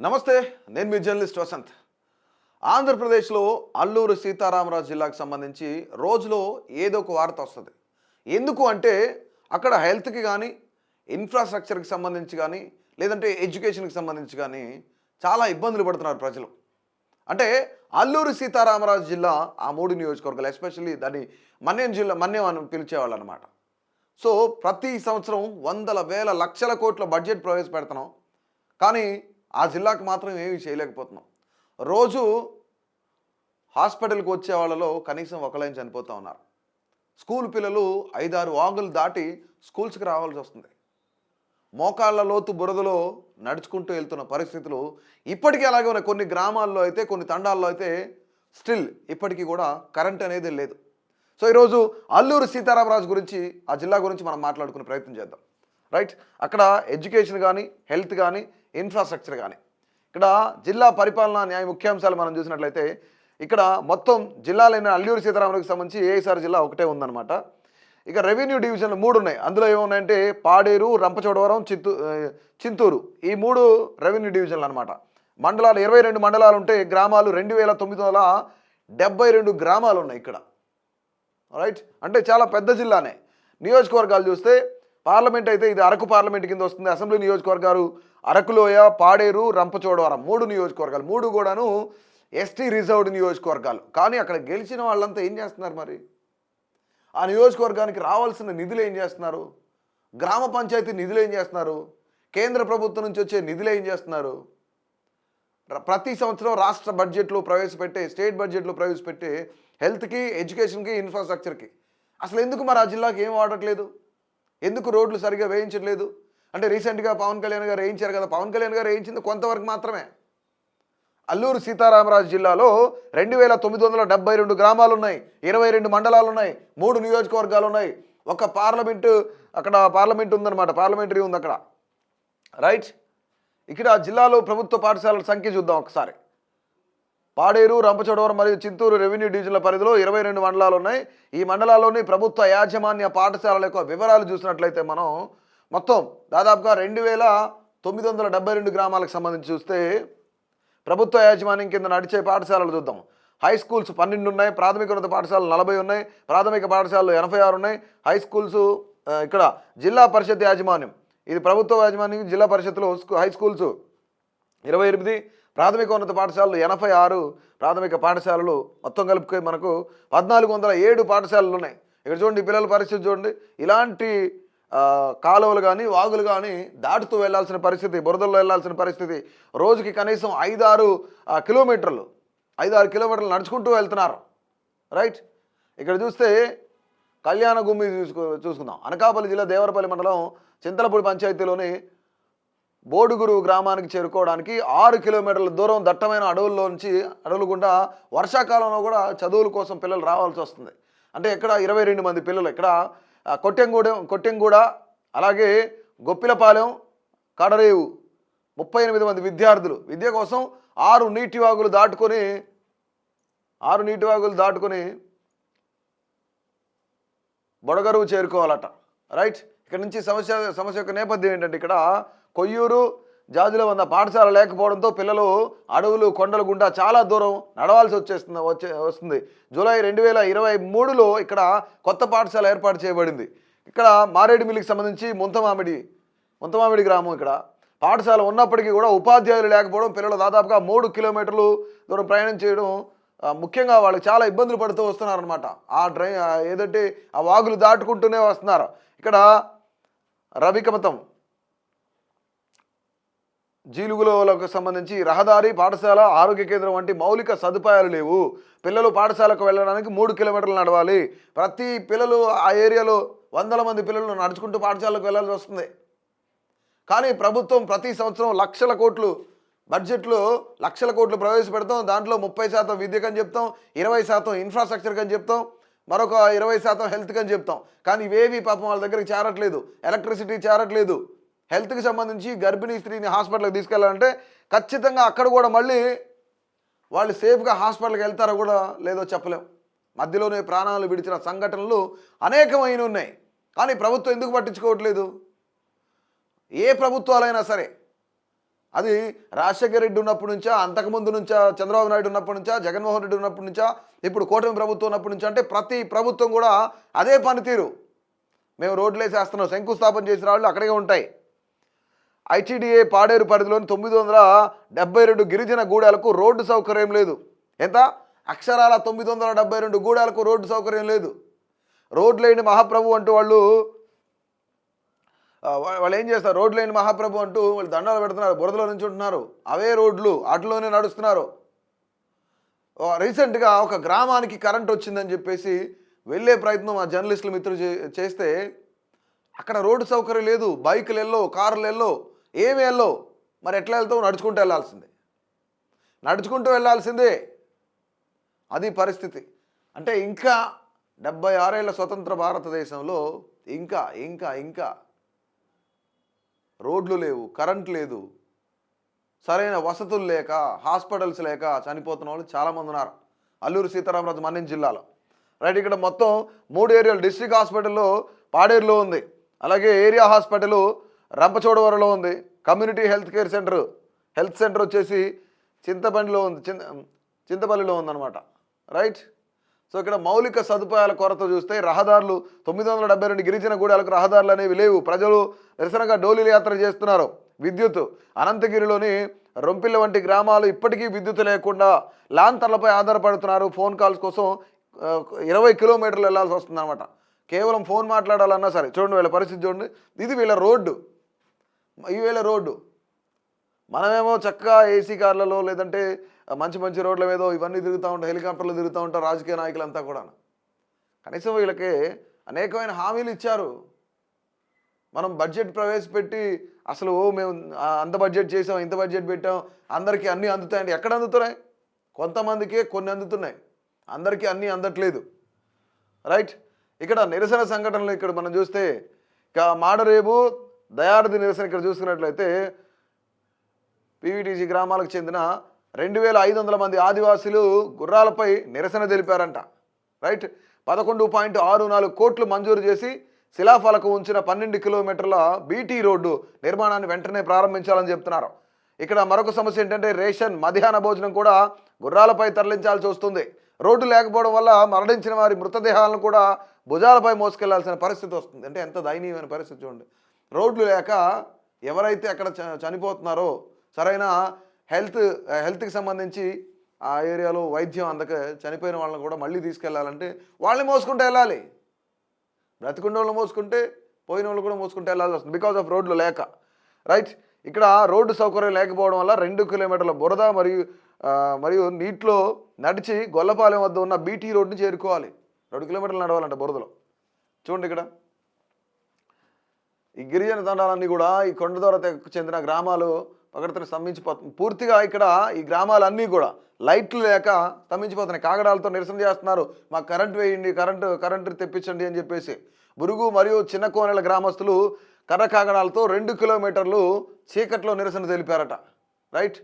నమస్తే, నేను మీ జర్నలిస్ట్ వసంత్. ఆంధ్రప్రదేశ్లో అల్లూరు సీతారామరాజు జిల్లాకు సంబంధించి రోజులో ఏదో ఒక వార్త వస్తుంది. ఎందుకు అంటే అక్కడ హెల్త్కి కానీ, ఇన్ఫ్రాస్ట్రక్చర్కి సంబంధించి కానీ, లేదంటే ఎడ్యుకేషన్కి సంబంధించి కానీ చాలా ఇబ్బందులు పడుతున్నారు ప్రజలు. అంటే అల్లూరు సీతారామరాజు జిల్లా ఆ 3 నియోజకవర్గాలు, ఎస్పెషల్లీ దాన్ని మన్యం అని పిలిచేవాళ్ళు అనమాట. సో ప్రతి సంవత్సరం వందల వేల లక్షల కోట్ల బడ్జెట్ ప్రవేశపెడుతున్నాం, కానీ ఆ జిల్లాకు మాత్రం ఏమీ చేయలేకపోతున్నాం. రోజు హాస్పిటల్కి వచ్చే వాళ్ళలో కనీసం ఒకళ్ళైనా చనిపోతూ ఉన్నారు. స్కూల్ పిల్లలు 5-6 వాగులు దాటి స్కూల్స్కి రావాల్సి వస్తుంది. మోకాళ్ళ లోతు బురదలో నడుచుకుంటూ వెళ్తున్న పరిస్థితులు ఇప్పటికీ అలాగే ఉన్నాయి. కొన్ని గ్రామాల్లో అయితే, కొన్ని తండాల్లో అయితే స్టిల్ ఇప్పటికీ కూడా కరెంట్ అనేది లేదు. సో ఈరోజు అల్లూరు సీతారామరాజు గురించి, ఆ జిల్లా గురించి మనం మాట్లాడుకునే ప్రయత్నం చేద్దాం. రైట్, అక్కడ ఎడ్యుకేషన్ కానీ, హెల్త్ కానీ, ఇన్ఫ్రాస్ట్రక్చర్ కానీ, ఇక్కడ జిల్లా పరిపాలన న్యాయ ముఖ్యాంశాలు మనం చూసినట్లయితే ఇక్కడ మొత్తం జిల్లాలైన అల్లూరు సీతారామరాజుకి సంబంధించి ఏఎస్ఆర్ జిల్లా ఒకటే ఉందన్నమాట. ఇక రెవెన్యూ డివిజన్లు 3 ఉన్నాయి. అందులో ఏమున్నాయంటే పాడేరు, రంపచోడవరం, చింతూరు, ఈ 3 రెవెన్యూ డివిజన్లు అనమాట. మండలాలు 22 మండలాలు ఉంటే గ్రామాలు 2972 గ్రామాలు ఉన్నాయి ఇక్కడ. రైట్, అంటే చాలా పెద్ద జిల్లానే. నియోజకవర్గాలు చూస్తే పార్లమెంట్ అయితే ఇది అరకు పార్లమెంట్ కింద వస్తుంది. అసెంబ్లీ నియోజకవర్గాలు అరకులోయ, పాడేరు, రంపచోడవరం 3 నియోజకవర్గాలు. 3 కూడాను ఎస్టీ రిజర్వ్డ్ నియోజకవర్గాలు. కానీ అక్కడ గెలిచిన వాళ్ళంతా ఏం చేస్తున్నారు? మరి ఆ నియోజకవర్గానికి రావాల్సిన నిధులు ఏం చేస్తున్నారు? గ్రామ పంచాయతీ నిధులు ఏం చేస్తున్నారు? కేంద్ర ప్రభుత్వం నుంచి వచ్చే నిధులు ఏం చేస్తున్నారు? ప్రతి సంవత్సరం రాష్ట్ర బడ్జెట్లో ప్రవేశపెట్టే, స్టేట్ బడ్జెట్లో ప్రవేశపెట్టే హెల్త్కి, ఎడ్యుకేషన్కి, ఇన్ఫ్రాస్ట్రక్చర్కి అసలు ఎందుకు మరి ఆ జిల్లాకి ఏం వాడట్లేదు? ఎందుకు రోడ్లు సరిగా వేయించట్లేదు? అంటే రీసెంట్గా పవన్ కళ్యాణ్ గారు వేయించారు కదా. పవన్ కళ్యాణ్ గారు వేయించింది కొంతవరకు మాత్రమే. అల్లూరు సీతారామరాజు జిల్లాలో 2972 గ్రామాలు ఉన్నాయి, 22 మండలాలు ఉన్నాయి, 3 నియోజకవర్గాలు ఉన్నాయి, ఒక పార్లమెంటు, అక్కడ పార్లమెంట్ ఉందన్నమాట, పార్లమెంటరీ ఉంది అక్కడ. రైట్, ఇక్కడ జిల్లాలో ప్రభుత్వ పాఠశాలల సంఖ్య చూద్దాం ఒకసారి. పాడేరు, రంపచోడవరం మరియు చింతూరు రెవెన్యూ డివిజన్ల పరిధిలో 22 మండలాలు ఉన్నాయి. ఈ మండలాల్లోని ప్రభుత్వ యాజమాన్య పాఠశాలల యొక్క వివరాలు చూసినట్లయితే మనం మొత్తం దాదాపుగా 2972 గ్రామాలకు సంబంధించి చూస్తే ప్రభుత్వ యాజమాన్యం కింద నడిచే పాఠశాలలు చూద్దాం. హై స్కూల్స్ 12 ఉన్నాయి, ప్రాథమిక ఉన్నత పాఠశాలలు 40 ఉన్నాయి, ప్రాథమిక పాఠశాలలు 86 ఉన్నాయి. హై స్కూల్స్ ఇక్కడ జిల్లా పరిషత్ యాజమాన్యం, ఇది ప్రభుత్వ యాజమాన్యం, జిల్లా పరిషత్లో హై స్కూల్స్ 28, ప్రాథమిక ఉన్నత పాఠశాలలు 86, ప్రాథమిక పాఠశాలలు మొత్తం కలుపుకొని మనకు 1407 పాఠశాలలు ఉన్నాయి. ఇక్కడ చూడండి, పిల్లల పరిస్థితి చూడండి. ఇలాంటి కాలువలు కానీ, వాగులు కానీ దాటుతూ వెళ్లాల్సిన పరిస్థితి, బురదల్లో వెళ్లాల్సిన పరిస్థితి. రోజుకి కనీసం 5-6 కిలోమీటర్లు నడుచుకుంటూ వెళ్తున్నారు. రైట్, ఇక్కడ చూస్తే కళ్యాణ గుమ్మి చూసుకుందాం. అనకాపల్లి జిల్లా దేవరపల్లి మండలం చింతలపూడి పంచాయతీలోని బోడుగురు గ్రామానికి చేరుకోవడానికి 6 కిలోమీటర్ల దూరం దట్టమైన అడవుల గుండా వర్షాకాలంలో కూడా చదువుల కోసం పిల్లలు రావాల్సి వస్తుంది. అంటే ఇక్కడ 22 మంది పిల్లలు, ఇక్కడ కొట్టెంగూడ, అలాగే గొప్పిలపాలెం, కడరేవు 38 మంది విద్యార్థులు విద్య కోసం 6 నీటి వాగులు దాటుకొని బొడగరువు చేరుకోవాలట. రైట్, ఇక్కడ నుంచి సమస్య యొక్క నేపథ్యం ఏంటంటే ఇక్కడ కొయ్యూరు, జాజుల వద్ద పాఠశాల లేకపోవడంతో పిల్లలు అడవులు, కొండల గుండా చాలా దూరం నడవాల్సి వస్తుంది. జూలై 2023లో ఇక్కడ కొత్త పాఠశాల ఏర్పాటు చేయబడింది. ఇక్కడ మారేడుమిల్లికి సంబంధించి ముంతమామిడి గ్రామం. ఇక్కడ పాఠశాల ఉన్నప్పటికీ కూడా ఉపాధ్యాయులు లేకపోవడం, పిల్లలు దాదాపుగా 3 కిలోమీటర్లు దూరం ప్రయాణం చేయడం, ముఖ్యంగా వాళ్ళు చాలా ఇబ్బందులు పడుతూ వస్తున్నారనమాట. ఏదంటే ఆ వాగులు దాటుకుంటూనే వస్తున్నారు. ఇక్కడ రవికమతం జీలుగులకు సంబంధించి రహదారి, పాఠశాల, ఆరోగ్య కేంద్రం వంటి మౌలిక సదుపాయాలు లేవు. పిల్లలు పాఠశాలకు వెళ్ళడానికి 3 కిలోమీటర్లు నడవాలి. ప్రతి పిల్లలు ఆ ఏరియాలో 100 మంది పిల్లలు నడుచుకుంటూ పాఠశాలకు వెళ్ళాల్సి వస్తుంది. కానీ ప్రభుత్వం ప్రతి సంవత్సరం లక్షల కోట్లు బడ్జెట్లో లక్షల కోట్లు ప్రవేశపెడతాం. దాంట్లో 30% విద్యకని చెప్తాం, 20% ఇన్ఫ్రాస్ట్రక్చర్కి అని చెప్తాం, మరొక 20% హెల్త్కి అని చెప్తాం. కానీ ఇవేవి పాపం వాళ్ళ దగ్గరికి చేరట్లేదు. ఎలక్ట్రిసిటీ చేరట్లేదు. హెల్త్కి సంబంధించి గర్భిణీ స్త్రీని హాస్పిటల్కి తీసుకెళ్ళాలంటే ఖచ్చితంగా అక్కడ కూడా మళ్ళీ వాళ్ళు సేఫ్గా హాస్పిటల్కి వెళ్తారో కూడా లేదో చెప్పలేం. మధ్యలోనే ప్రాణాలు విడిచిన సంఘటనలు అనేకమైన ఉన్నాయి. కానీ ప్రభుత్వం ఎందుకు పట్టించుకోవట్లేదు? ఏ ప్రభుత్వాలైనా సరే అది రాజశేఖర రెడ్డి ఉన్నప్పటి నుంచా, అంతకుముందు నుంచా, చంద్రబాబు నాయుడు ఉన్నప్పటి నుంచా, జగన్మోహన్ రెడ్డి ఉన్నప్పటి నుంచా, ఇప్పుడు కూటమి ప్రభుత్వం ఉన్నప్పటి నుంచా, అంటే ప్రతి ప్రభుత్వం కూడా అదే పనితీరు. మేము రోడ్లు వేసేస్తున్నాం, శంకుస్థాపన చేసిన వాళ్ళు అక్కడే ఉంటాయి. ఐటీడీఏ పాడేరు పరిధిలోని 972 గిరిజన గూడాలకు రోడ్డు సౌకర్యం లేదు. ఎంత? అక్షరాల 972 గూడాలకు రోడ్డు సౌకర్యం లేదు. రోడ్లు లేని మహాప్రభు అంటూ వాళ్ళు ఏం చేస్తారు? రోడ్లు లేని మహాప్రభు అంటూ వాళ్ళు దండాలు పెడుతున్నారు, బురదలో నుంచి ఉంటున్నారు. అవే రోడ్లు, వాటిలోనే నడుస్తున్నారు. రీసెంట్గా ఒక గ్రామానికి కరెంట్ వచ్చిందని చెప్పేసి వెళ్ళే ప్రయత్నం మా జర్నలిస్టుల మిత్రులు చేస్తే అక్కడ రోడ్డు సౌకర్యం లేదు. బైకులు వెళ్ళో, కార్లు వెళ్ళో, ఏమి వెళ్ళో. మరి ఎట్లా వెళ్తావు? నడుచుకుంటూ వెళ్ళాల్సిందే. అది పరిస్థితి. అంటే ఇంకా 76 ఏళ్ల స్వతంత్ర భారతదేశంలో ఇంకా ఇంకా ఇంకా రోడ్లు లేవు, కరెంట్ లేదు, సరైన వసతులు లేక, హాస్పిటల్స్ లేక చనిపోతున్న వాళ్ళు చాలామంది ఉన్నారు. అల్లూరు సీతారామరాజు మన్యం జిల్లాలో రైట్. ఇక్కడ మొత్తం 3 ఏరియాలు. డిస్ట్రిక్ట్ హాస్పిటల్లో పాడేరులో ఉంది, అలాగే ఏరియా హాస్పిటల్ రంపచోడవరంలో ఉంది, కమ్యూనిటీ హెల్త్ సెంటర్ వచ్చేసి చింతపల్లిలో ఉందన్నమాట. రైట్. సో ఇక్కడ మౌలిక సదుపాయాల కొరత చూస్తే రహదారులు 972 గిరిజన గూడాలకు రహదారులు అనేవి లేవు. ప్రజలు నిరసనగా డోలీల యాత్ర చేస్తున్నారు. విద్యుత్ అనంతగిరిలోని రొంపిల్ల వంటి గ్రామాలు ఇప్పటికీ విద్యుత్ లేకుండా లాంతర్లపై ఆధారపడుతున్నారు. ఫోన్ కాల్స్ కోసం 20 కిలోమీటర్లు వెళ్లాల్సి వస్తుంది అనమాట. కేవలం ఫోన్ మాట్లాడాలన్నా సరే. చూడండి వీళ్ళ పరిస్థితి చూడండి. ఇది వీళ్ళ రోడ్డు. మనమేమో చక్కగా ఏసీ కార్లలో లేదంటే మంచి మంచి రోడ్ల మీద ఇవన్నీ తిరుగుతూ ఉంటాం, హెలికాప్టర్లు తిరుగుతూ ఉంటారు రాజకీయ నాయకులంతా కూడా. కనీసం వీళ్ళకి అనేకమైన హామీలు ఇచ్చారు. మనం బడ్జెట్ ప్రవేశపెట్టి అసలు మేము అంత బడ్జెట్ చేసాం, ఇంత బడ్జెట్ పెట్టాం, అందరికీ అన్నీ అందుతాయండి. ఎక్కడ అందుతున్నాయి? కొంతమందికే కొన్ని అందుతున్నాయి, అందరికీ అన్నీ అందట్లేదు. రైట్. ఇక్కడ నిరసన సంఘటనలు ఇక్కడ మనం చూస్తే మాడరేపు దయార్థి నిరసన ఇక్కడ చూసుకున్నట్లయితే పీవీటీసీ గ్రామాలకు చెందిన 2500 మంది ఆదివాసీలు గుర్రాలపై నిరసన తెలిపారంట. రైట్. 11.64 కోట్లు మంజూరు చేసి శిలాఫలకం ఉంచిన 12 కిలోమీటర్ల బీటీ రోడ్డు నిర్మాణాన్ని వెంటనే ప్రారంభించాలని చెప్తున్నారు. ఇక్కడ మరొక సమస్య ఏంటంటే రేషన్, మధ్యాహ్న భోజనం కూడా గుర్రాలపై తరలించాల్సి వస్తుంది. రోడ్డు లేకపోవడం వల్ల మరణించిన వారి మృతదేహాలను కూడా భుజాలపై మోసుకెళ్లాల్సిన పరిస్థితి వస్తుంది. అంటే ఎంత దయనీయమైన పరిస్థితి చూడండి. రోడ్లు లేక ఎవరైతే అక్కడ చనిపోతున్నారో, సరైన హెల్త్కి సంబంధించి ఆ ఏరియాలో వైద్యం అందక చనిపోయిన వాళ్ళని కూడా మళ్ళీ తీసుకెళ్లాలంటే వాళ్ళని మోసుకుంటూ వెళ్ళాలి. బ్రతికుండే వాళ్ళు మోసుకుంటే, పోయిన వాళ్ళు కూడా మోసుకుంటూ వెళ్ళాల్సి వస్తుంది బికాజ్ ఆఫ్ రోడ్లు లేక. రైట్. ఇక్కడ రోడ్డు సౌకర్యం లేకపోవడం వల్ల 2 కిలోమీటర్ల బురద మరియు నీటిలో నడిచి గొల్లపాలెం వద్ద ఉన్న బీటీ రోడ్డుని చేరుకోవాలి. 2 కిలోమీటర్లు నడవాలంట బురదలో. చూడండి ఇక్కడ ఈ గిరిజన తండాలన్నీ కూడా ఈ కొండదొరకు చెందిన గ్రామాలు పగడతను స్తంభించిపోతుంది పూర్తిగా. ఇక్కడ ఈ గ్రామాలన్నీ కూడా లైట్లు లేక స్తంభించిపోతున్నాయి. కాగడాలతో నిరసన చేస్తున్నారు. మాకు కరెంట్ వేయండి, కరెంటు తెప్పించండి అని చెప్పేసి. బురుగు మరియు చిన్న కోనెల గ్రామస్తులు కర్ర కాగడాలతో 2 కిలోమీటర్లు చీకట్లో నిరసన తెలిపారట. రైట్.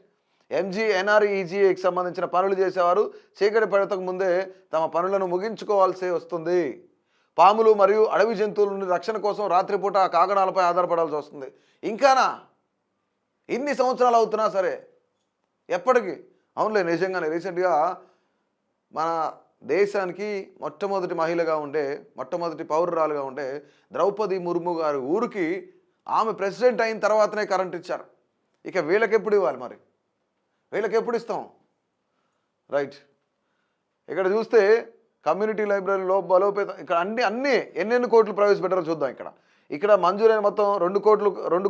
ఎంజీఎన్ఆర్ఈజీఏకి సంబంధించిన పనులు చేసేవారు చీకటి పడతకు ముందే తమ పనులను ముగించుకోవాల్సి వస్తుంది. పాములు మరియు అడవి జంతువుల నుండి రక్షణ కోసం రాత్రిపూట కాగడాలపై ఆధారపడాల్సి వస్తుంది. ఇంకానా ఇన్ని సంవత్సరాలు అవుతున్నా సరే ఎప్పటికీ? అవునులే, నిజంగానే రీసెంట్గా మన దేశానికి మొట్టమొదటి మహిళగా ఉండే, మొట్టమొదటి పౌరురాలుగా ఉండే ద్రౌపది ముర్ము గారి ఊరికి ఆమె ప్రెసిడెంట్ అయిన తర్వాతనే కరెంట్ ఇచ్చారు. ఇక వీళ్ళకి ఎప్పుడు ఇవ్వాలి? మరి వీళ్ళకి ఎప్పుడు ఇస్తాం? రైట్. ఇక్కడ చూస్తే కమ్యూనిటీ లైబ్రరీలో బలోపేతం, ఇక్కడ అన్ని ఎన్నెన్ని కోట్లు ప్రవేశపెట్టారో చూద్దాం. ఇక్కడ మంజూరైన మొత్తం 2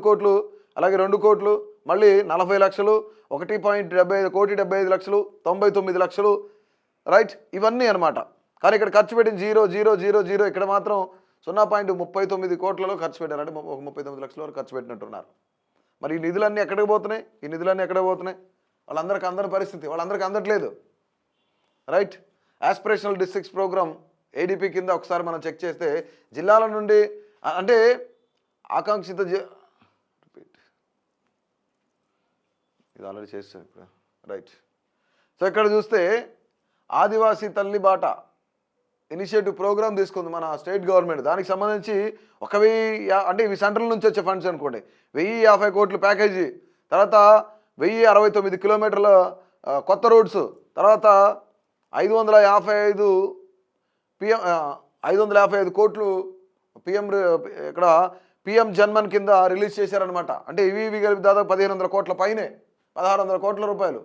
కోట్లు, అలాగే 2 కోట్లు, మళ్ళీ 40 లక్షలు, 1.75 కోటి 75 లక్షలు, 99 లక్షలు. రైట్. ఇవన్నీ అనమాట. కానీ ఇక్కడ ఖర్చు పెట్టిన 0.000 ఇక్కడ మాత్రం 0.39 కోట్లలో ఖర్చు పెట్టారు. అంటే 39 లక్షల వరకు ఖర్చు పెట్టినట్టున్నారు. మరి ఈ నిధులన్నీ ఎక్కడికి పోతున్నాయి? అందరి పరిస్థితి, వాళ్ళందరికీ అందట్లేదు. Right. Aspirational districts programme ADP కింద ఒకసారి మనం చెక్ చేస్తే జిల్లాల నుండి అంటే ఆకాంక్షిత ఇది ఆల్రెడీ చేస్తాం ఇప్పుడు. రైట్. సో ఇక్కడ చూస్తే ఆదివాసీ తల్లి బాట ఇనిషియేటివ్ ప్రోగ్రామ్ తీసుకుంది మన స్టేట్ గవర్నమెంట్. దానికి సంబంధించి 1000 అంటే ఇవి సెంట్రల్ నుంచి వచ్చే ఫండ్స్ అనుకోండి, 1050 కోట్ల ప్యాకేజీ. తర్వాత 1069 కిలోమీటర్ల కొత్త రోడ్స్, తర్వాత 555 పిఎం 555 కోట్లు పిఎం ఇక్కడ పిఎం జన్మన్ కింద రిలీజ్ చేశారనమాట. అంటే ఇవి కలిపి దాదాపు 1500 కోట్ల పైనే, 1600 కోట్ల రూపాయలు.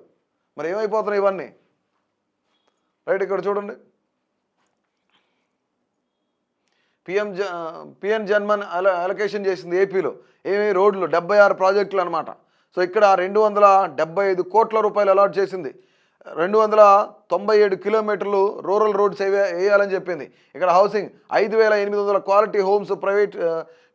మరి ఏమైపోతున్నాయి ఇవన్నీ? రైట్, ఇక్కడ చూడండి, పిఎం జన్మన్ అలొకేషన్ చేసింది ఏపీలో ఏమి రోడ్లు 76 ప్రాజెక్టులు అనమాట. సో ఇక్కడ 275 కోట్ల రూపాయలు అలాట్ చేసింది. 297 కిలోమీటర్లు రూరల్ రోడ్స్ వేయాలని చెప్పింది. ఇక్కడ housing 5800 quality homes, private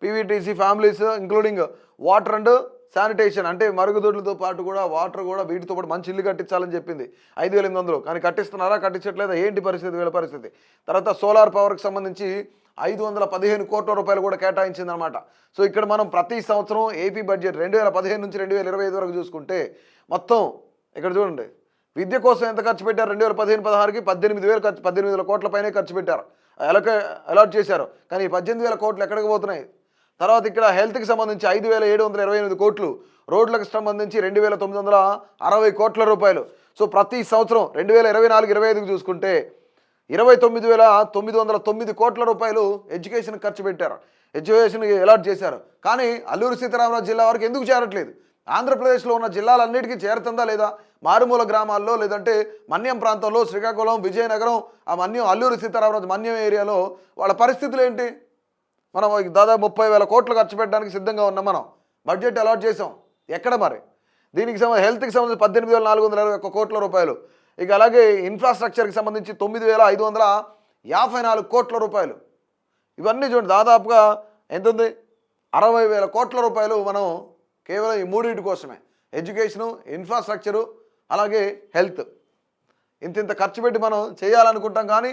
PVTC families including water and sanitation, అంటే మరుగుదొడ్లతో పాటు కూడా వాటర్ కూడా వీటితో పాటు మంచి ఇల్లు కట్టించాలని చెప్పింది. 5800, కానీ కట్టిస్తున్నారా కట్టించట్లేదా ఏంటి పరిస్థితి వీళ్ళ పరిస్థితి? తర్వాత సోలార్ పవర్కి సంబంధించి 515 కోట్ల రూపాయలు కూడా కేటాయించిందనమాట. సో ఇక్కడ మనం ప్రతి సంవత్సరం ఏపీ బడ్జెట్ 2015 నుంచి 2025 వరకు చూసుకుంటే మొత్తం ఇక్కడ చూడండి, విద్య కోసం ఎంత ఖర్చు పెట్టారు? 2015-16కి 18,000 కోట్ల పైనే ఖర్చు పెట్టారు, అలాట్ చేశారు. కానీ 18,000 కోట్లు ఎక్కడికి పోతున్నాయి? తర్వాత ఇక్కడ హెల్త్కి సంబంధించి 5,728 కోట్లు, రోడ్లకు సంబంధించి 2,960 కోట్ల రూపాయలు. సో ప్రతి సంవత్సరం 2024-25కి చూసుకుంటే 29,909 కోట్ల రూపాయలు ఎడ్యుకేషన్ ఖర్చు పెట్టారు, ఎడ్యుకేషన్కి అలాట్ చేశారు. కానీ అల్లూరి సీతారామరాజు జిల్లా వరకు ఎందుకు చేరట్లేదు? ఆంధ్రప్రదేశ్లో ఉన్న జిల్లాలన్నిటికీ చేరుతుందా లేదా? మారుమూల గ్రామాల్లో, లేదంటే మన్యం ప్రాంతంలో, శ్రీకాకుళం, విజయనగరం, ఆ మన్యం అల్లూరి సీతారామరాజు మన్యం ఏరియాలో వాళ్ళ పరిస్థితులు ఏంటి? మనం దాదాపు 30,000 కోట్లు ఖర్చు పెట్టడానికి సిద్ధంగా ఉన్నాం, మనం బడ్జెట్ అలాట్ చేసాం. ఎక్కడ మరి? దీనికి హెల్త్కి సంబంధించి 18,421 కోట్ల రూపాయలు. ఇక అలాగే ఇన్ఫ్రాస్ట్రక్చర్కి సంబంధించి 9,554 కోట్ల రూపాయలు. ఇవన్నీ చూడండి, దాదాపుగా ఎంత ఉంది? 60,000 కోట్ల రూపాయలు మనం కేవలం ఈ మూడింటి కోసమే, ఎడ్యుకేషను, ఇన్ఫ్రాస్ట్రక్చరు, అలాగే హెల్త్, ఇంత ఖర్చు పెట్టి మనం చేయాలనుకుంటాం. కానీ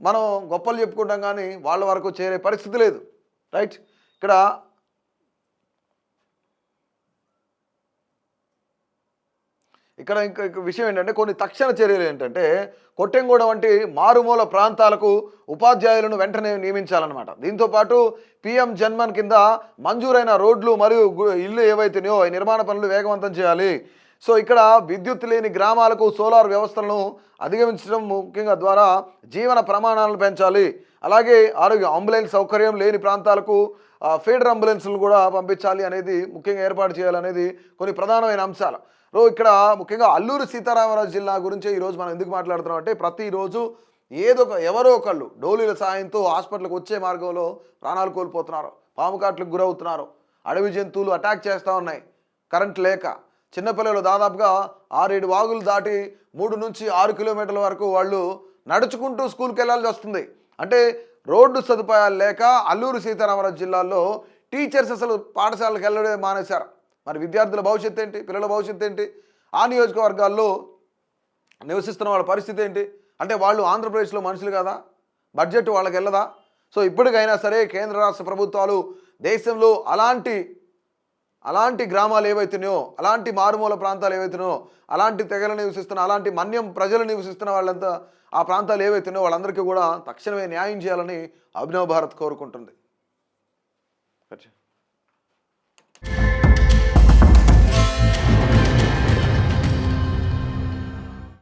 మనం గొప్పలు చెప్పుకుంటాం, కానీ వాళ్ళ వరకు చేరే పరిస్థితి లేదు. రైట్, ఇక్కడ ఇంక విషయం ఏంటంటే, కొన్ని తక్షణ చర్యలు ఏంటంటే, కొట్టెంగూడ వంటి మారుమూల ప్రాంతాలకు ఉపాధ్యాయులను వెంటనే నియమించాలన్నమాట. దీంతోపాటు పిఎం జన్మన్ కింద మంజూరైన రోడ్లు మరియు ఇల్లు ఏవైతున్నాయో ఈ నిర్మాణ పనులు వేగవంతం చేయాలి. సో ఇక్కడ విద్యుత్ లేని గ్రామాలకు సోలార్ వ్యవస్థలను అధిగమించడం ముఖ్యంగా ద్వారా జీవన ప్రమాణాలను పెంచాలి. అలాగే ఆరోగ్య అంబులెన్స్ సౌకర్యం లేని ప్రాంతాలకు ఫీడర్ అంబులెన్స్లు కూడా పంపించాలి అనేది ముఖ్యంగా ఏర్పాటు చేయాలనేది కొన్ని ప్రధానమైన అంశాలు. ఇక్కడ ముఖ్యంగా అల్లూరి సీతారామరాజు జిల్లా గురించి ఈరోజు మనం ఎందుకు మాట్లాడుతున్నాం అంటే, ప్రతిరోజు ఎవరో ఒకళ్ళు డోలీల సాయంతో హాస్పిటల్కి వచ్చే మార్గంలో ప్రాణాలు కోల్పోతున్నారు, పాము కాట్లకు గురవుతున్నారు, అడవి జంతువులు అటాక్ చేస్తూ ఉన్నాయి, కరెంట్ లేక. చిన్నపిల్లలు దాదాపుగా 6-7 వాగులు దాటి 3 నుంచి 6 కిలోమీటర్ల వరకు వాళ్ళు నడుచుకుంటూ స్కూల్కి వెళ్ళాల్సి వస్తుంది. అంటే రోడ్డు సదుపాయాలు లేక అల్లూరి సీతారామరాజు జిల్లాలో టీచర్స్ అసలు పాఠశాలకు వెళ్ళడం మానేశారు. మరి విద్యార్థుల భవిష్యత్తు ఏంటి? పిల్లల భవిష్యత్తు ఏంటి? ఆ నియోజకవర్గాల్లో నివసిస్తున్న వాళ్ళ పరిస్థితి ఏంటి? అంటే వాళ్ళు ఆంధ్రప్రదేశ్లో మనుషులు కదా, బడ్జెట్ వాళ్ళకి వెళ్ళదా? సో ఇప్పటికైనా సరే కేంద్ర రాష్ట్ర ప్రభుత్వాలు దేశంలో అలాంటి గ్రామాలు ఏవైతున్నాయో, అలాంటి మారుమూల ప్రాంతాలు ఏవైతున్నాయో, అలాంటి తెగలు నివసిస్తున్న, అలాంటి మన్యం ప్రజలు నివసిస్తున్న వాళ్ళంతా ఆ ప్రాంతాలు ఏవైతున్నాయో వాళ్ళందరికీ కూడా తక్షణమే న్యాయం చేయాలని అభినవ్ భారత్ కోరుకుంటుంది.